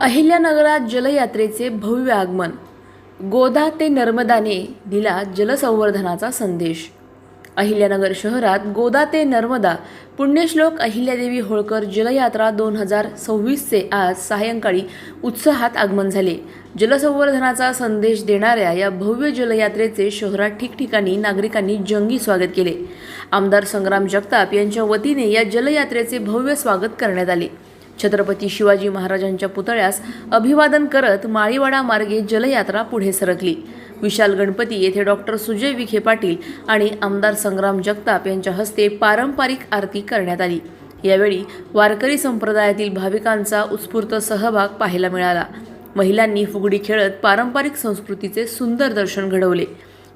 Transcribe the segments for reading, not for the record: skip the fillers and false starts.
अहिल्यानगरात जलयात्रेचे भव्य आगमन। गोदा ते नर्मदाने दिला जलसंवर्धनाचा संदेश। अहिल्यानगर शहरात गोदा ते नर्मदा पुण्यश्लोक अहिल्यादेवी होळकर जलयात्रा 2026 चे आज सायंकाळी उत्साहात आगमन झाले। जलसंवर्धनाचा संदेश देणाऱ्या या भव्य जलयात्रेचे शहरात ठिकठिकाणी नागरिकांनी जंगी स्वागत केले। आमदार संग्राम जगताप यांच्या वतीने या जलयात्रेचे भव्य स्वागत करण्यात आले। छत्रपती शिवाजी महाराजांच्या पुतळ्यास अभिवादन करत माळीवाडा मार्गे जलयात्रा पुढे सरकली। विशाल गणपती येथे डॉक्टर सुजय विखे पाटील आणि आमदार संग्राम जगताप यांच्या हस्ते पारंपरिक आरती करण्यात आली। यावेळी वारकरी संप्रदायातील भाविकांचा उत्स्फूर्त सहभाग पाहायला मिळाला। महिलांनी फुगडी खेळत पारंपरिक संस्कृतीचे सुंदर दर्शन घडवले।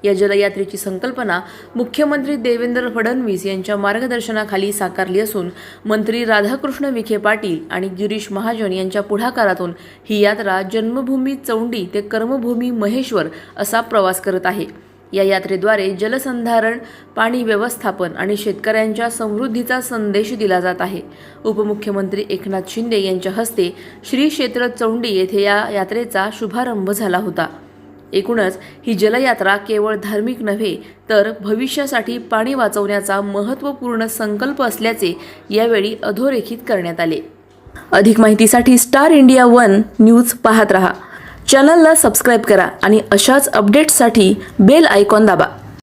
या जलयात्रेची संकल्पना मुख्यमंत्री देवेंद्र फडणवीस यांच्या मार्गदर्शनाखाली साकारली असून मंत्री राधाकृष्ण विखे पाटील आणि गिरीश महाजन यांच्या पुढाकारातून ही यात्रा जन्मभूमी चौंडी ते कर्मभूमी महेश्वर असा प्रवास करत आहे। या यात्रेद्वारे जलसंधारण, पाणी व्यवस्थापन आणि शेतकऱ्यांच्या समृद्धीचा संदेश दिला जात आहे। उपमुख्यमंत्री एकनाथ शिंदे यांच्या हस्ते श्री क्षेत्र चौंडी येथे या यात्रेचा शुभारंभ झाला होता। एकूणच ही जलयात्रा केवळ धार्मिक नव्हे तर भविष्यासाठी पाणी वाचवण्याचा महत्त्वपूर्ण संकल्प असल्याचे यावेळी अधोरेखित करण्यात आले। अधिक माहितीसाठी स्टार इंडिया 1 न्यूज पाहत रहा। चॅनलला सबस्क्राइब करा आणि अशाच अपडेट्ससाठी बेल आयकॉन दाबा।